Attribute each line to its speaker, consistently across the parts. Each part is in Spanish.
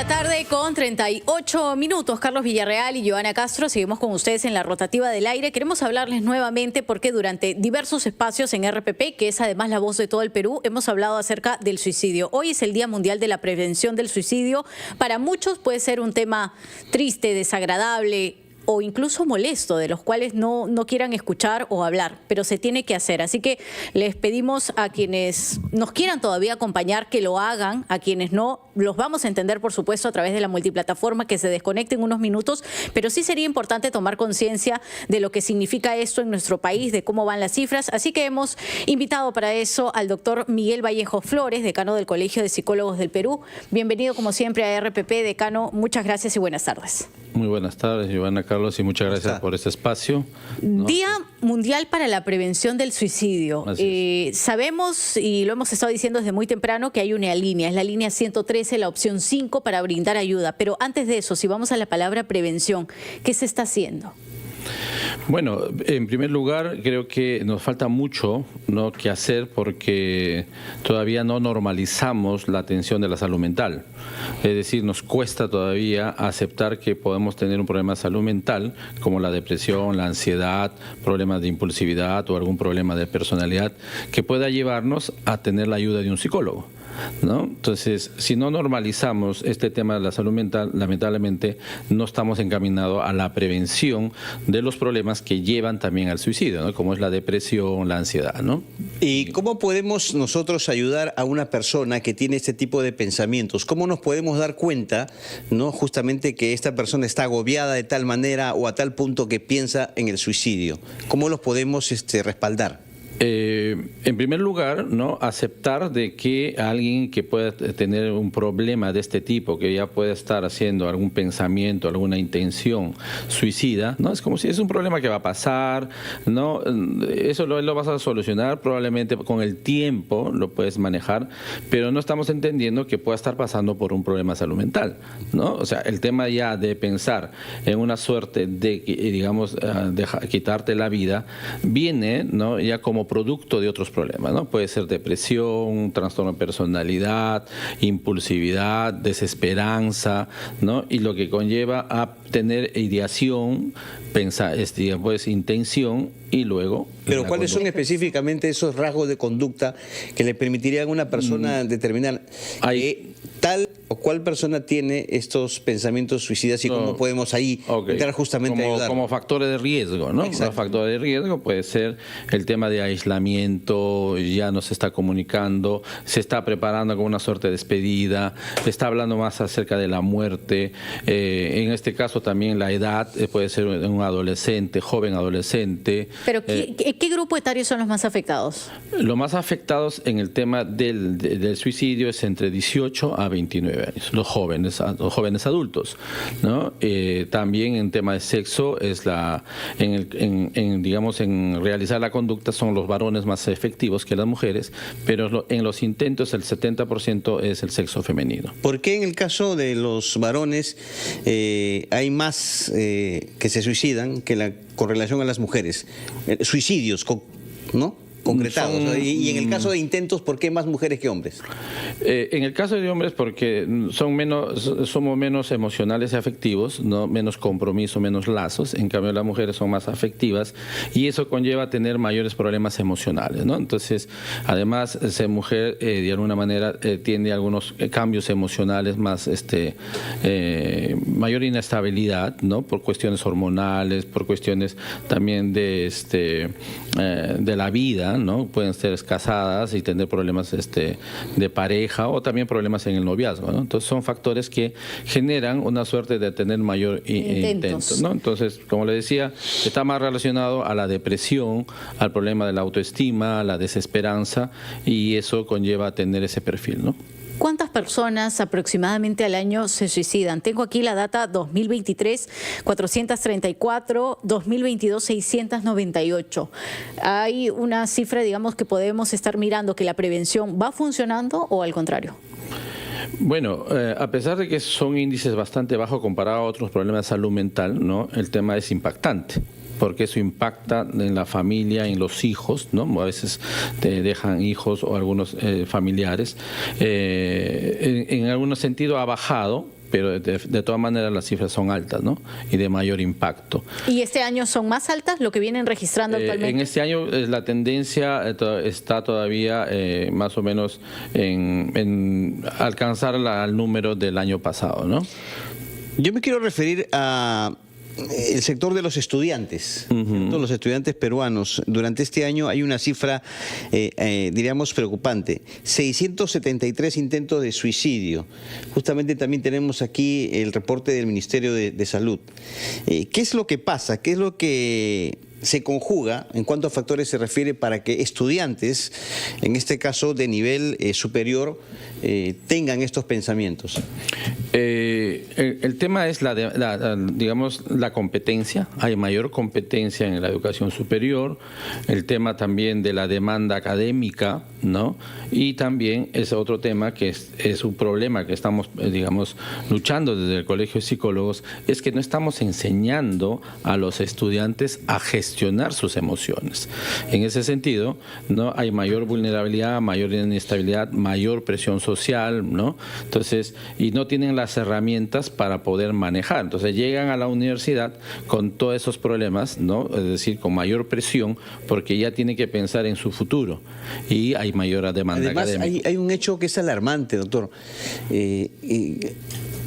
Speaker 1: la tarde con 38 minutos. Carlos Villarreal y Joana Castro seguimos con ustedes en la rotativa del aire. Queremos hablarles nuevamente porque durante diversos espacios en RPP, que es además la voz de todo el Perú, hemos hablado acerca del suicidio. Hoy es el Día Mundial de la Prevención del Suicidio. Para muchos puede ser un tema triste, desagradable o incluso molesto, de los cuales no quieran escuchar o hablar, pero se tiene que hacer. Así que les pedimos a quienes nos quieran todavía acompañar que lo hagan, a quienes no, los vamos a entender, por supuesto, a través de la multiplataforma, que se desconecten unos minutos, pero sí sería importante tomar conciencia de lo que significa esto en nuestro país, de cómo van las cifras. Así que hemos invitado para eso al doctor Miguel Vallejo Flores, decano del Colegio de Psicólogos del Perú. Bienvenido, como siempre, a RPP. Decano, muchas gracias y buenas tardes.
Speaker 2: Muy buenas tardes, Joana, Carlos, y muchas gracias por este espacio, ¿no?
Speaker 1: Día Mundial para la Prevención del Suicidio. Sabemos, y lo hemos estado diciendo desde muy temprano, que hay una línea, es la línea 113, la opción 5 para brindar ayuda. Pero antes de eso, si vamos a la palabra prevención, ¿qué se está haciendo?
Speaker 2: Bueno, en primer lugar, creo que nos falta mucho, ¿no?, que hacer porque todavía no normalizamos la atención de la salud mental. Es decir, nos cuesta todavía aceptar que podemos tener un problema de salud mental, como la depresión, la ansiedad, problemas de impulsividad o algún problema de personalidad, que pueda llevarnos a tener la ayuda de un psicólogo, ¿no? Entonces, si no normalizamos este tema de la salud mental, lamentablemente no estamos encaminados a la prevención de los problemas que llevan también al suicidio, ¿no?, como es la depresión, la ansiedad, ¿no?
Speaker 3: ¿Y cómo podemos nosotros ayudar a una persona que tiene este tipo de pensamientos? ¿Cómo nos podemos dar cuenta, ¿no?, justamente que esta persona está agobiada de tal manera o a tal punto que piensa en el suicidio? ¿Cómo los podemos respaldar?
Speaker 2: En primer lugar, ¿no?, aceptar de que alguien que pueda tener un problema de este tipo, que ya puede estar haciendo algún pensamiento, alguna intención suicida, ¿no?, es como si es un problema que va a pasar, ¿no? Eso lo vas a solucionar, probablemente con el tiempo lo puedes manejar, pero no estamos entendiendo que pueda estar pasando por un problema de salud mental, ¿no? O sea, el tema ya de pensar en una suerte de, digamos, quitarte la vida, viene, ¿no?, ya como producto de otros problemas, ¿no? Puede ser depresión, trastorno de personalidad, impulsividad, desesperanza, ¿no? Y lo que conlleva a tener ideación, pensar, pues, intención y luego...
Speaker 3: Pero ¿cuáles son específicamente esos rasgos de conducta que le permitirían a una persona determinar tal o cual persona tiene estos pensamientos suicidas y cómo podemos ahí entrar justamente a ayudar?
Speaker 2: Como factores de riesgo, ¿no? Los factores de riesgo puede ser el tema de aislamiento, ya no se está comunicando, se está preparando con una suerte de despedida, se está hablando más acerca de la muerte, en este caso también la edad, puede ser un adolescente, joven adolescente.
Speaker 1: Pero ¿qué grupo etario son los más afectados?
Speaker 2: Los más afectados en el tema del suicidio es entre 18 a 29 años, los jóvenes adultos, ¿no? También en tema de sexo es digamos, en realizar la conducta son los varones más efectivos que las mujeres, pero en los intentos el 70% es el sexo femenino.
Speaker 3: ¿Por qué en el caso de los varones hay más que se suicidan con relación a las mujeres? Suicidios, ¿no?, concretados. Y en el caso de intentos, ¿por qué más mujeres que hombres?
Speaker 2: En el caso de hombres, porque somos menos emocionales y afectivos, ¿no?, menos compromiso, menos lazos. En cambio, las mujeres son más afectivas y eso conlleva a tener mayores problemas emocionales, ¿no? Entonces, además, ser mujer de alguna manera tiene algunos cambios emocionales más, mayor inestabilidad, ¿no?, por cuestiones hormonales, por cuestiones también de la vida, ¿no? Pueden ser casadas y tener problemas de pareja o también problemas en el noviazgo, ¿no? Entonces son factores que generan una suerte de tener mayor intento, ¿no? Entonces, como le decía, está más relacionado a la depresión, al problema de la autoestima, a la desesperanza, y eso conlleva a tener ese perfil, ¿no?
Speaker 1: ¿Cuántas personas aproximadamente al año se suicidan? Tengo aquí la data 2023, 434, 2022, 698. ¿Hay una cifra, digamos, que podemos estar mirando que la prevención va funcionando o al contrario?
Speaker 2: Bueno, a pesar de que son índices bastante bajos comparado a otros problemas de salud mental, ¿no?, el tema es impactante. porque eso impacta en la familia, en los hijos, ¿no? A veces te dejan hijos o algunos familiares. En algún sentido ha bajado, pero de todas maneras las cifras son altas, ¿no? Y de mayor impacto.
Speaker 1: ¿Y este año son más altas lo que vienen registrando actualmente?
Speaker 2: En este año la tendencia está todavía más o menos en alcanzar al número del año pasado, ¿no?
Speaker 3: Yo me quiero referir a el sector de los estudiantes, los estudiantes peruanos. Durante este año hay una cifra, diríamos, preocupante. 673 intentos de suicidio. Justamente también tenemos aquí el reporte del Ministerio de Salud. ¿Qué es lo que pasa? ¿Qué es lo que se conjuga en cuanto a factores se refiere para que estudiantes, en este caso de nivel superior, tengan estos pensamientos?
Speaker 2: El tema es digamos, la competencia. Hay mayor competencia en la educación superior. El tema también de la demanda académica, ¿no? Y también es otro tema que es un problema que estamos, digamos, luchando desde el Colegio de Psicólogos, es que no estamos enseñando a los estudiantes a gestionar sus emociones. En ese sentido, ¿no? Hay mayor vulnerabilidad, mayor inestabilidad, mayor presión social, ¿no? Entonces, y no tienen las herramientas para poder manejar. Entonces llegan a la universidad con todos esos problemas, ¿no? Es decir, con mayor presión, porque ya tienen que pensar en su futuro y hay mayor demanda académica.
Speaker 3: Además, hay un hecho que es alarmante, doctor.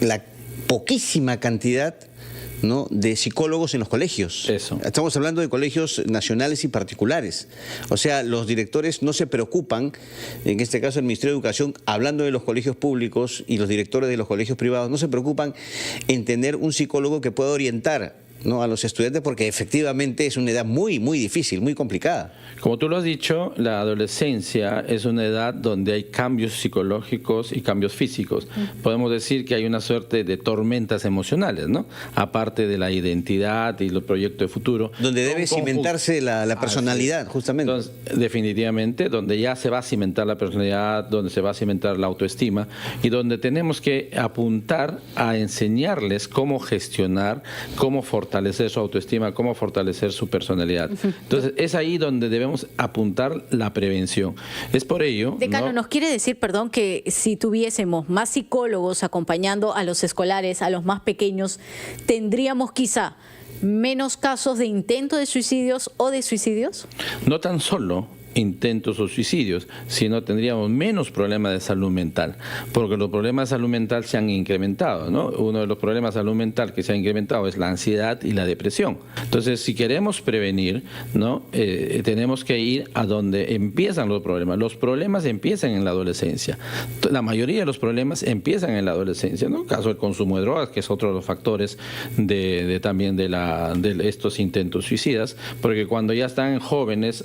Speaker 3: La poquísima cantidad, ¿no?, de psicólogos en los colegios.
Speaker 2: Eso.
Speaker 3: Estamos hablando de colegios nacionales y particulares. O sea, los directores no se preocupan, en este caso el Ministerio de Educación, hablando de los colegios públicos, y los directores de los colegios privados, no se preocupan en tener un psicólogo que pueda orientar, ¿no?, a los estudiantes, porque efectivamente es una edad muy, muy difícil, muy complicada.
Speaker 2: Como tú lo has dicho, la adolescencia es una edad donde hay cambios psicológicos y cambios físicos. Podemos decir que hay una suerte de tormentas emocionales, ¿no? Aparte de la identidad y los proyectos de futuro.
Speaker 3: Donde debe cimentarse la personalidad, justamente.
Speaker 2: Entonces, definitivamente, donde ya se va a cimentar la personalidad, donde se va a cimentar la autoestima y donde tenemos que apuntar a enseñarles cómo gestionar, cómo fortalecer su autoestima, cómo fortalecer su personalidad. Entonces, es ahí donde debemos apuntar la prevención. Es por ello...
Speaker 1: Decano,
Speaker 2: ¿no?
Speaker 1: ¿nos quiere decir, perdón, que si tuviésemos más psicólogos acompañando a los escolares, a los más pequeños, tendríamos quizá menos casos de intento de suicidios o de suicidios?
Speaker 2: No tan solo intentos o suicidios, sino tendríamos menos problemas de salud mental, porque los problemas de salud mental se han incrementado, ¿no? Uno de los problemas de salud mental que se ha incrementado es la ansiedad y la depresión. Entonces, si queremos prevenir, ¿no?, tenemos que ir a donde empiezan los problemas. Los problemas empiezan en la adolescencia. La mayoría de los problemas empiezan en la adolescencia, ¿no? El caso del consumo de drogas, que es otro de los factores también de estos intentos suicidas, porque cuando ya están jóvenes,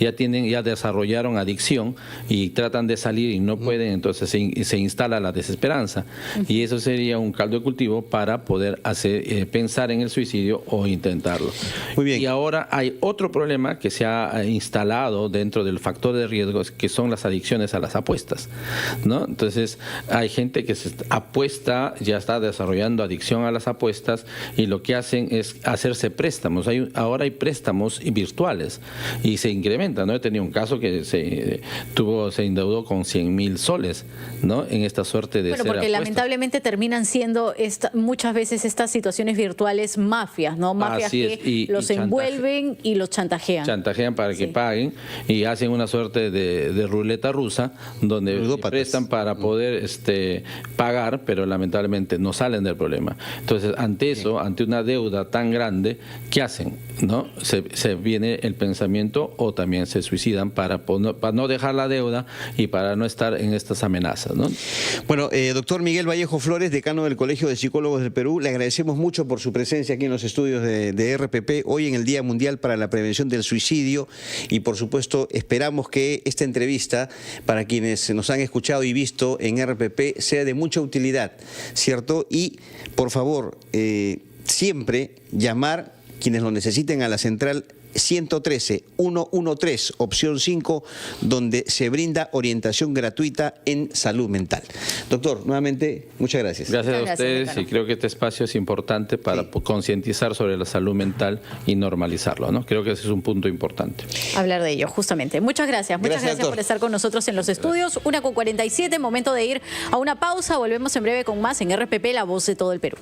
Speaker 2: ya desarrollaron adicción y tratan de salir y no pueden, entonces se instala la desesperanza. Y eso sería un caldo de cultivo para poder pensar en el suicidio o intentarlo.
Speaker 3: Muy bien.
Speaker 2: Y ahora hay otro problema que se ha instalado dentro del factor de riesgo, que son las adicciones a las apuestas, ¿no? Entonces hay gente que apuesta, ya está desarrollando adicción a las apuestas, y lo que hacen es hacerse préstamos. Ahora hay préstamos virtuales y se incrementan, ¿no? He tenido un caso que se endeudó con 100.000 soles, ¿no?, en esta suerte de
Speaker 1: porque
Speaker 2: apuestas.
Speaker 1: lamentablemente terminan siendo muchas veces estas situaciones virtuales mafias, ¿no? Mafias que los envuelven y los chantajean.
Speaker 2: Chantajean para que paguen, y hacen una suerte de ruleta rusa donde prestan para poder pagar, pero lamentablemente no salen del problema. Entonces, ante eso, ante una deuda tan grande, ¿qué hacen? ¿No? Se viene el pensamiento, o también se suicidan para no dejar la deuda y para no estar en estas amenazas, ¿no?
Speaker 3: Bueno, doctor Miguel Vallejo Flores, decano del Colegio de Psicólogos del Perú, le agradecemos mucho por su presencia aquí en los estudios de RPP, hoy en el Día Mundial para la Prevención del Suicidio, y por supuesto esperamos que esta entrevista, para quienes nos han escuchado y visto en RPP, sea de mucha utilidad, ¿cierto? Y por favor, siempre llamar, quienes lo necesiten, a la central 113-113, opción 5, donde se brinda orientación gratuita en salud mental. Doctor, nuevamente, muchas gracias.
Speaker 2: Gracias a
Speaker 1: Muchas
Speaker 2: ustedes
Speaker 1: gracias,
Speaker 2: y creo que este espacio es importante para concientizar sobre la salud mental y normalizarlo, ¿no? Creo que ese es un punto importante.
Speaker 1: Hablar de ello, justamente. Muchas gracias
Speaker 3: Gracias, doctor.
Speaker 1: por estar con nosotros en los estudios. 1:47, momento de ir a una pausa. Volvemos en breve con más en RPP, La Voz de todo el Perú.